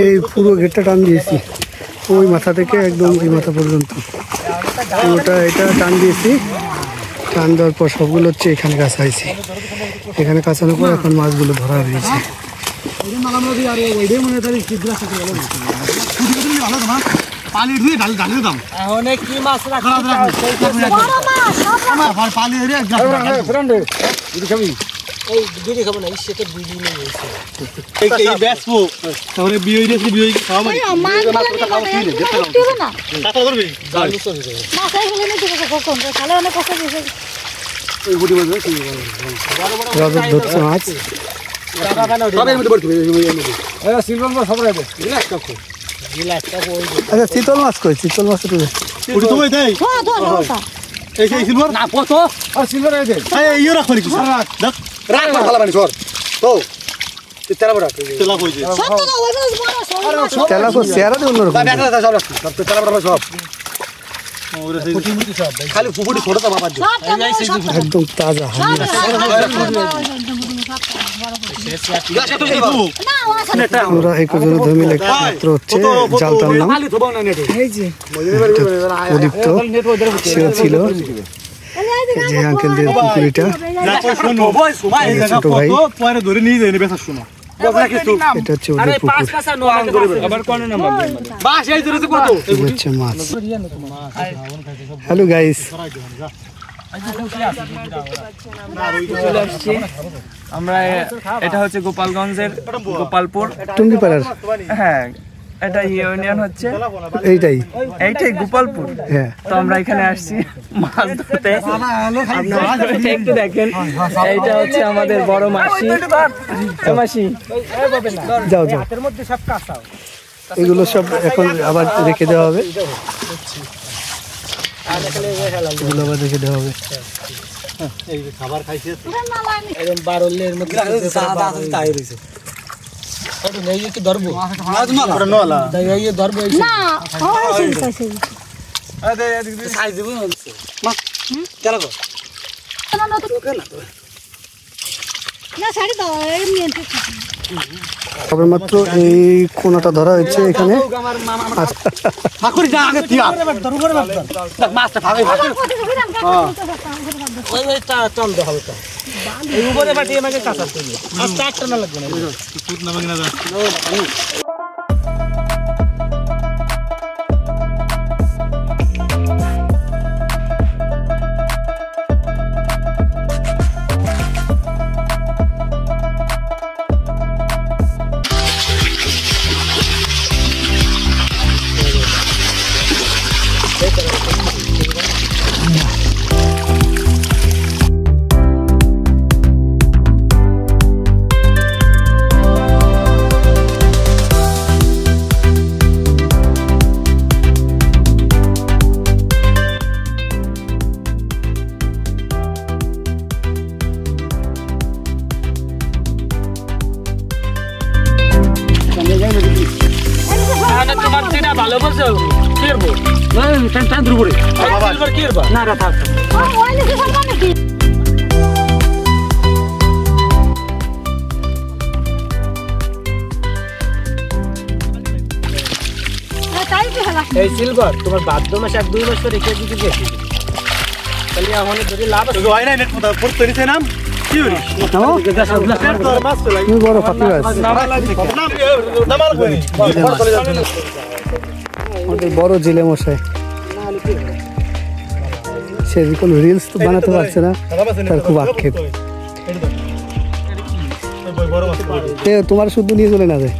এই পুরো গেটটা টান দিয়েছি ওই মাথা থেকে একদম এই মাথা পর্যন্ত পুরোটা এটা টান দিয়েছি। টান দেওয়ার পর সবগুলো হচ্ছে এখানে কাছাইছি। এখানে কাছানোর পর এখন মাছগুলো ধরা হয়েছে। পানি ধুয়ে ঢাল দাম অনেক কি মাছ রাখা পানি এই বিড়ি খাবো না সেটা বিড়ি নেই এই বেসবো তাহলে বিড়ি দিয়ে বিড়ি খাওয়া মানে মাছ খাওয়া কি রে দেখতে না টাকা ধরবি জানি চলে যাবে মাছ এগুলো নিতে কখন তাহলে অনেক কষ্ট দিছে এই বুড়ি বলবে কি বড় ধরছে মাছ টাকা কেন সবের মধ্যে পড়ছে এই সিলভার মাছ সব রাখবে রিল্যাক্স করো রিল্যাক্স করো। আচ্ছা চিতল মাছ কই? চিতল মাছ তো পুরি তো ওই দেই হ্যাঁ ধর এই সিলভার না কত আর সিলভার এই দে এই ইয়া রাখ করি সারা রাত দেখ রাখ ভালো বানি সর তো তেলা বড় তেলা কইছে সব তো ওই বড় সব তেলা কো চেহারা দে অন্য রকম দেখা সব রাখছি সব তেলা বড় সব পুটি মুটি সব খালি পুপুটি ছোট তো বাবা দে একদম তাজা আমরা একজন ধরে মাত্র হচ্ছে জাল টানলাম। প্রদীপ্ত সেও ছিল যে আঙ্কেলদের পুকুরিটা ছোট ভাই এটা হচ্ছে ওদের পুকুর হচ্ছে মাছ। হ্যালো গাইস আমরা এটা হচ্ছে গোপালগঞ্জের গোপালপুর টুঙ্গিপাড়ার হ্যাঁ এটা ইউনিয়ন হচ্ছে এইটাই গোপালপুর। হ্যাঁ তো আমরা এখানে আসছি মাছ ধরতে। একটু দেখেন এইটা হচ্ছে আমাদের বড় মাসি মাসি যাও যাও এগুলো সব এখন আবার রেখে দেওয়া হবে। এগুলো আবার রেখে দেওয়া হবে। খাবার খাইছে একদম বারলের মধ্যে সাদা তাই রইছে ওটা নেই কি ধরবো মাছ মালা নলা তাই এই ধরবো না হয় সেই আরে সাইজ দিব মা চলো গো না ছাড়ি দাও এমনি সবে মাত্র এই কোনাটা ধরা হয়েছে এখানে। ঠাকুর যা আগে দিয়া মাছটা ভাবে ওই ওইটা টান দাও হালকা এই উপরে বাটি আমাকে কাঁচা তুলি আর চারটা না লাগবে না ফুট না ভাঙনা না ভালো বলছো কেরবো না টান ধরে পড়ে বাবা সিলভার কেরবা না রা থাক ওই নিচে সরবা নাকি তাই কি হলো এই সিলভার তোমার বাদ্য মাস 1-2 মাস পরে রেখে দিতে গেছি তাহলে আমাদের যদি লাভ আছে হয় না নেট কথা পড়তে নিছে নাম কি হইল মাছ তো লাগে বড় ফাটি আছে নামাল কই আমাদের বড় জেলে মশাই সে কোনো রিলস তো বানাতে পারছে না তার খুব আক্ষেপ। তোমার শুধু নিয়ে চলে না যায়